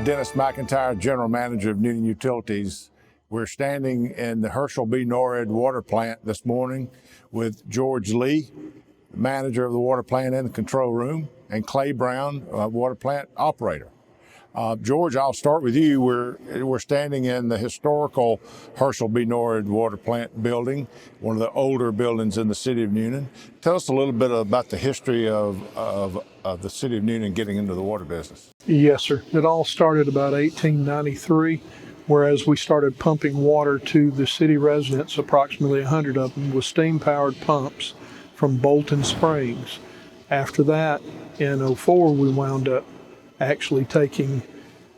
Dennis McEntire, General Manager of Newnan Utilities. We're standing in the Herschel B. Norred water plant this morning with George Lee, manager of the water plant in the control room, and Clay Brown, water plant operator. George, I'll start with you. We're standing in the historical Herschel B. Norred water plant building, one of the older buildings in the city of Newnan. Tell us a little bit about the history of the city of Newnan getting into the water business. Yes, sir. It all started about 1893, whereas we started pumping water to the city residents, approximately 100 of them, with steam-powered pumps from Bolton Springs. After that, in '04, we wound up actually taking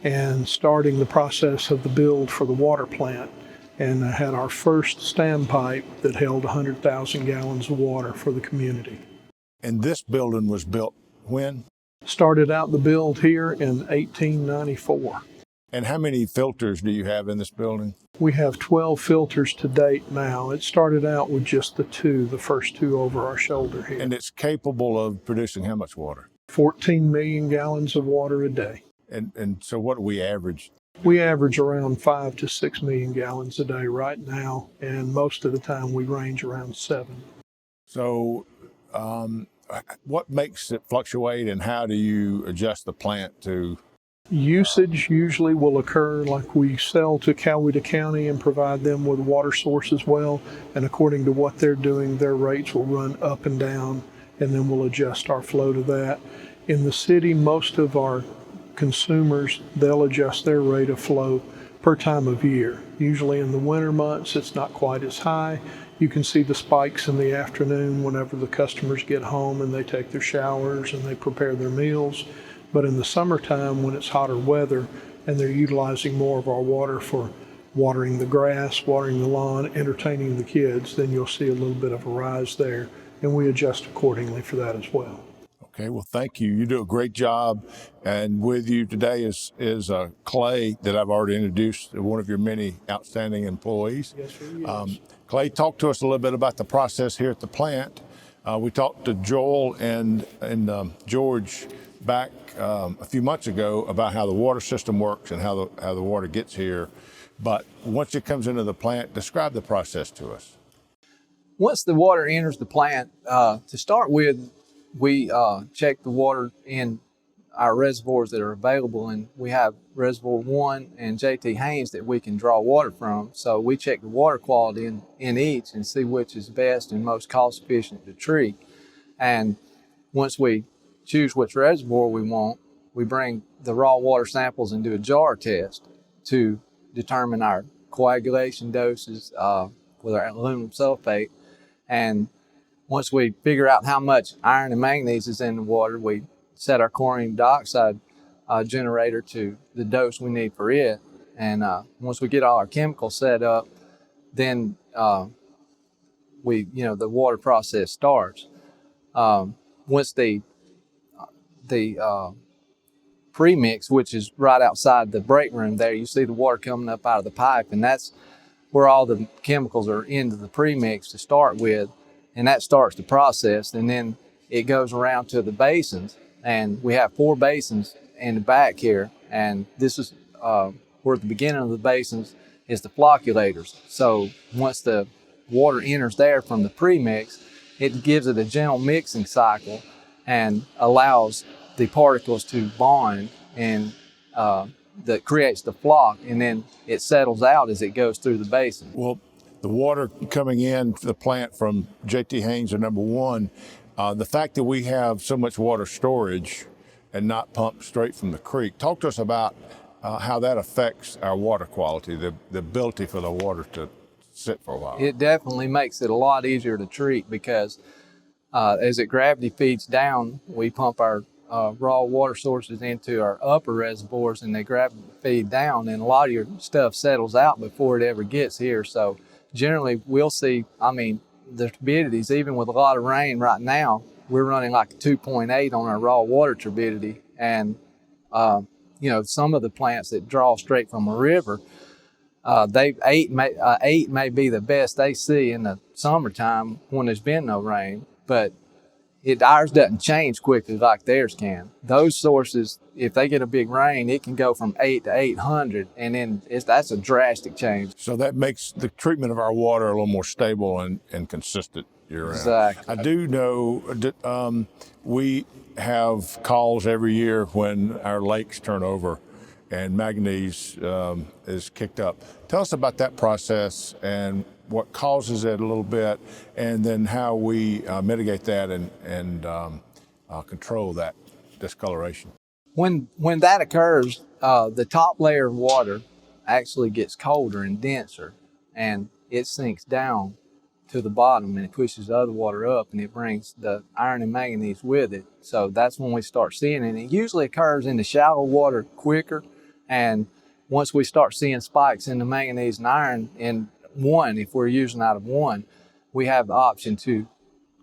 and starting the process of the build for the water plant, and had our first standpipe that held 100,000 gallons of water for the community. And this building was built when? Started out the build here in 1894. And how many filters do you have in this building? We have 12 filters to date now. It started out with just the first two over our shoulder here. And it's capable of producing how much water? 14 million gallons of water a day. And so what do we average? We average around 5 to 6 million gallons a day right now, and most of the time we range around 7. So what makes it fluctuate, and how do you adjust the plant to? Usage usually will occur, like we sell to Coweta County and provide them with water source as well, and according to what they're doing, their rates will run up and down, and then we'll adjust our flow to that. In the city, most of our consumers, they'll adjust their rate of flow per time of year. Usually in the winter months, it's not quite as high. You can see the spikes in the afternoon whenever the customers get home and they take their showers and they prepare their meals. But in the summertime, when it's hotter weather and they're utilizing more of our water for watering the grass, watering the lawn, entertaining the kids, then you'll see a little bit of a rise there, and we adjust accordingly for that as well. Okay, well, thank you. You do a great job. And with you today is Clay, that I've already introduced, one of your many outstanding employees. Yes, sir. Yes. Clay, talk to us a little bit about the process here at the plant. We talked to Joel and George back a few months ago about how the water system works and how the water gets here. But once it comes into the plant, describe the process to us. Once the water enters the plant, to start with, we check the water in our reservoirs that are available, and we have Reservoir 1 and J.T. Haynes that we can draw water from. So we check the water quality in each and see which is best and most cost efficient to treat. And once we choose which reservoir we want, we bring the raw water samples and do a jar test to determine our coagulation doses with our aluminum sulfate. And once we figure out how much iron and manganese is in the water, we set our chlorine dioxide generator to the dose we need for it. And once we get all our chemicals set up, then the water process starts. Once the premix, which is right outside the break room there, you see the water coming up out of the pipe, and that's where all the chemicals are into the premix to start with. And that starts the process, and then it goes around to the basins, and we have 4 basins in the back here, and this is where the beginning of the basins is the flocculators. So once the water enters there from the premix, it gives it a gentle mixing cycle and allows the particles to bond, and that creates the flock, and then it settles out as it goes through the basin. Well, the water coming in to the plant from J.T. Haynes are number one. The fact that we have so much water storage and not pumped straight from the creek, talk to us about how that affects our water quality, the ability for the water to sit for a while. It definitely makes it a lot easier to treat because as it gravity feeds down, we pump our raw water sources into our upper reservoirs, and they gravity feed down, and a lot of your stuff settles out before it ever gets here. So generally, we'll see, the turbidities, even with a lot of rain right now, we're running like a 2.8 on our raw water turbidity. And, some of the plants that draw straight from a river, 8 may be the best they see in the summertime when there's been no rain. But ours doesn't change quickly like theirs can. Those sources, if they get a big rain, it can go from 8 to 800, and then that's a drastic change. So that makes the treatment of our water a little more stable and consistent year-round. Exactly. I do know we have calls every year when our lakes turn over and manganese is kicked up. Tell us about that process and what causes it a little bit, and then how we mitigate that and control that discoloration. When that occurs, the top layer of water actually gets colder and denser, and it sinks down to the bottom, and it pushes the other water up, and it brings the iron and manganese with it. So that's when we start seeing it. And it usually occurs in the shallow water quicker, and once we start seeing spikes in the manganese and iron in one, if we're using out of one, we have the option to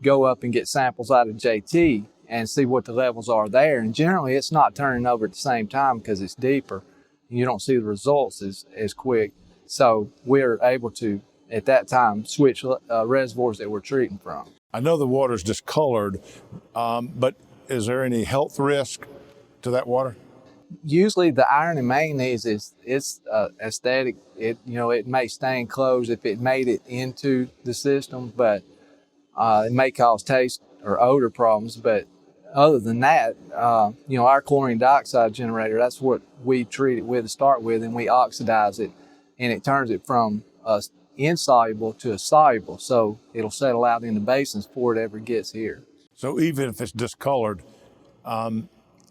go up and get samples out of JT and see what the levels are there. And generally it's not turning over at the same time because it's deeper. You don't see the results as quick. So we're able to, at that time, switch reservoirs that we're treating from. I know the water's discolored, but is there any health risk to that water? Usually the iron and manganese it's aesthetic. It may stain clothes if it made it into the system, but it may cause taste or odor problems. But other than that, our chlorine dioxide generator, that's what we treat it with to start with, and we oxidize it, and it turns it from insoluble to a soluble, so it'll settle out in the basins before it ever gets here. So even if it's discolored,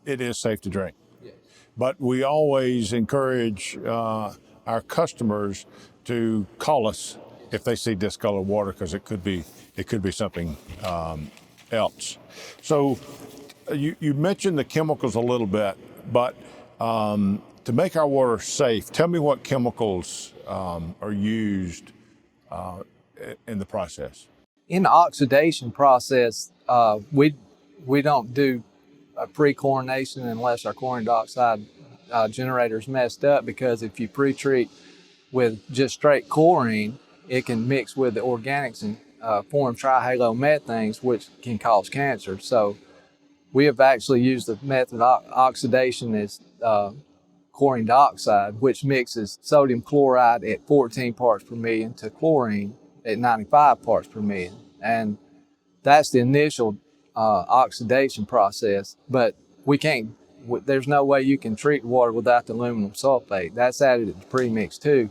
it is safe to drink. Yes. But we always encourage our customers to call us if they see discolored water, because it could be something else. So you mentioned the chemicals a little bit, but to make our water safe, tell me what chemicals are used in the process. In the oxidation process, we don't do a pre-chlorination unless our chlorine dioxide generator is messed up, because if you pre-treat with just straight chlorine, it can mix with the organics and form trihalomethanes, which can cause cancer. So we have actually used the method of oxidation as chlorine dioxide, which mixes sodium chloride at 14 parts per million to chlorine at 95 parts per million. And that's the initial oxidation process, but there's no way you can treat water without the aluminum sulfate. That's added at the premix too.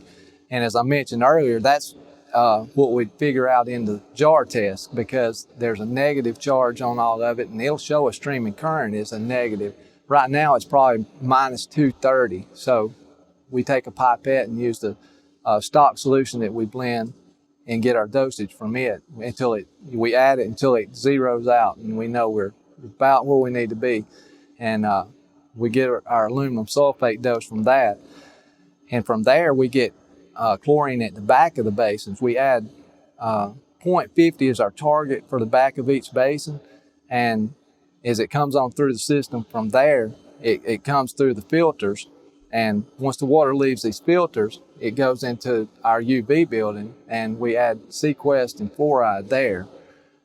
And as I mentioned earlier, that's what we figure out in the jar test, because there's a negative charge on all of it, and it'll show a streaming current is a negative. Right now it's probably minus 230. So we take a pipette and use the stock solution that we blend and get our dosage from it we add it until it zeroes out, and we know we're about where we need to be. And we get our aluminum sulfate dose from that. And from there we get chlorine at the back of the basins. We add 0.50 as our target for the back of each basin. And as it comes on through the system from there, it comes through the filters. And once the water leaves these filters, it goes into our UV building, and we add Sequest and fluoride there.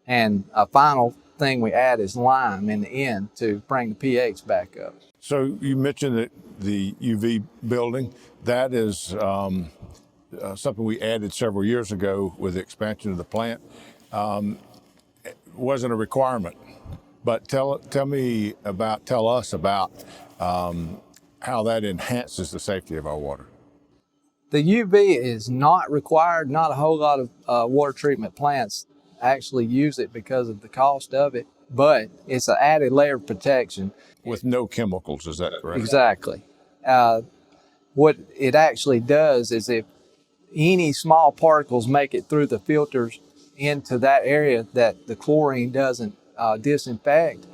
And a final thing we add is lime in the end to bring the pH back up. So you mentioned that the UV building, that is something we added several years ago with the expansion of the plant. It wasn't a requirement, but tell us about how that enhances the safety of our water. The UV is not required. Not a whole lot of water treatment plants actually use it because of the cost of it, but it's an added layer of protection. With no chemicals, is that correct? Exactly. What it actually does is, if any small particles make it through the filters into that area that the chlorine doesn't disinfect,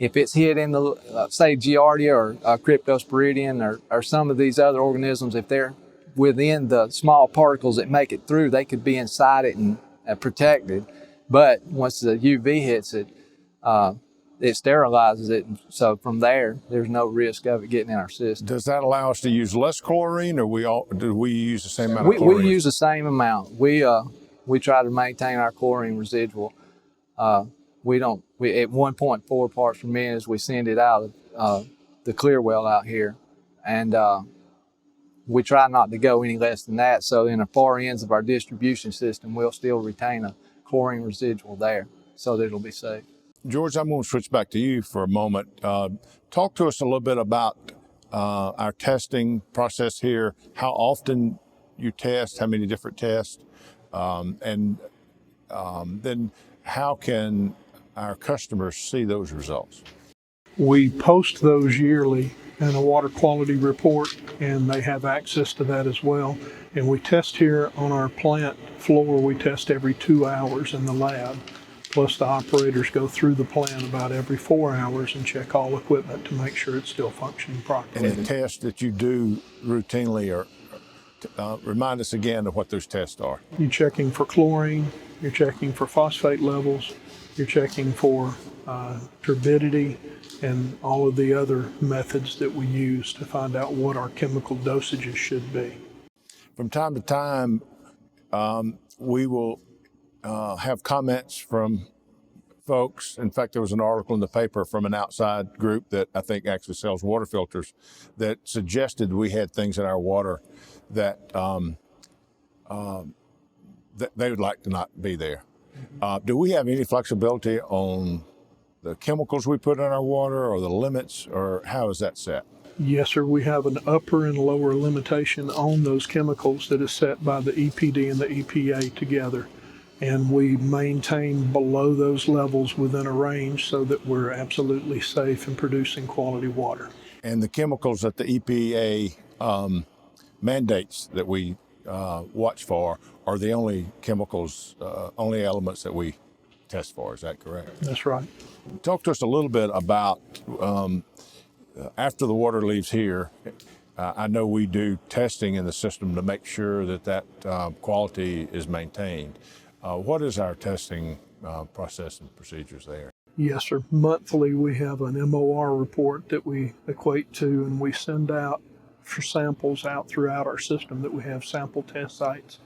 if it's hit in the, say, Giardia or Cryptosporidium or some of these other organisms, if they're within the small particles that make it through, they could be inside it and protected. But once the UV hits it, it sterilizes it. So from there, there's no risk of it getting in our system. Does that allow us to use less chlorine, or do we use the same amount of chlorine? We use the same amount. We try to maintain our chlorine residual. We at 1.4 parts per million as we send it out the clear well out here, and we try not to go any less than that. So in the far ends of our distribution system, we'll still retain a chlorine residual there, so that it'll be safe. George, I'm going to switch back to you for a moment. Talk to us a little bit about our testing process here, how often you test, how many different tests, and then how can our customers see those results? We post those yearly in a water quality report, and they have access to that as well. And we test here on our plant floor. We test every 2 hours in the lab. Plus the operators go through the plant about every 4 hours and check all equipment to make sure it's still functioning properly. And the tests that you do routinely are, remind us again of what those tests are. You're checking for chlorine, you're checking for phosphate levels, you're checking for turbidity, and all of the other methods that we use to find out what our chemical dosages should be. From time to time, we will have comments from folks. In fact, there was an article in the paper from an outside group that I think actually sells water filters that suggested we had things in our water that, that they would like to not be there. Do we have any flexibility on the chemicals we put in our water, or the limits, or how is that set? Yes, sir. We have an upper and lower limitation on those chemicals that is set by the EPD and the EPA together. And we maintain below those levels within a range so that we're absolutely safe in producing quality water. And the chemicals that the EPA mandates that we watch for are the only chemicals, only elements that we test for. Is that correct? That's right. Talk to us a little bit about after the water leaves here. I know we do testing in the system to make sure that that quality is maintained. What is our testing process and procedures there? Yes, sir. Monthly, we have an MOR report that we equate to, and we send out for samples out throughout our system. That we have sample test sites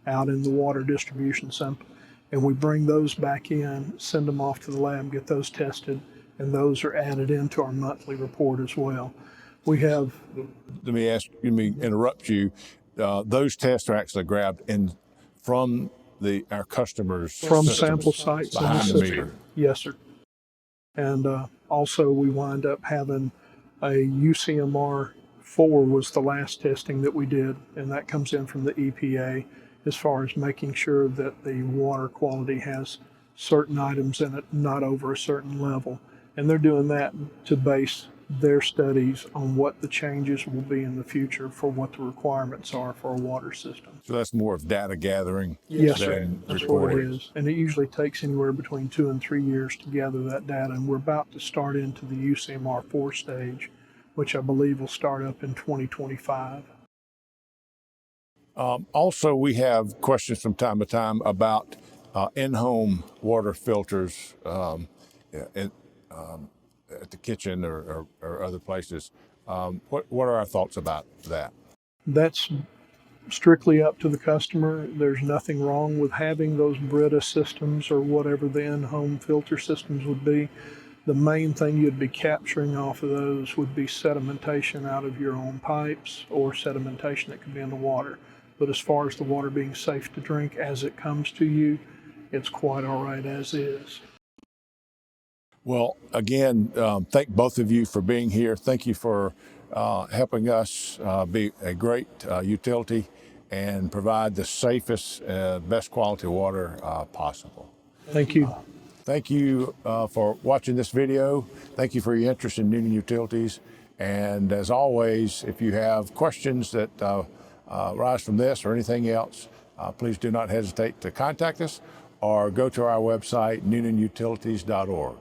out in the water distribution center, and we bring those back in, send them off to the lab, get those tested, and those are added into our monthly report as well. We have. Let me interrupt you. Those tests are actually grabbed in from our customers' from systems sample sites in the behind the system. meter. Yes, sir. And also we wind up having a UCMR 4 was the last testing that we did, and that comes in from the EPA as far as making sure that the water quality has certain items in it not over a certain level. And they're doing that to base their studies on what the changes will be in the future for what the requirements are for a water system. So that's more of data gathering. Yes, sir. Than That's what it reporting. is. And it usually takes anywhere between 2 and 3 years to gather that data. And we're about to start into the UCMR 4 stage, which I believe will start up in 2025. Also, we have questions from time to time about in-home water filters at the kitchen or other places. What are our thoughts about that? That's strictly up to the customer. There's nothing wrong with having those Brita systems or whatever the in-home filter systems would be. The main thing you'd be capturing off of those would be sedimentation out of your own pipes or sedimentation that could be in the water. But as far as the water being safe to drink as it comes to you, it's quite all right as is. Well, again, thank both of you for being here. Thank you for helping us be a great utility and provide the safest, best quality water possible. Thank you. Thank you for watching this video. Thank you for your interest in Newnan Utilities. And as always, if you have questions that arise from this or anything else, please do not hesitate to contact us or go to our website, newnanutilities.org.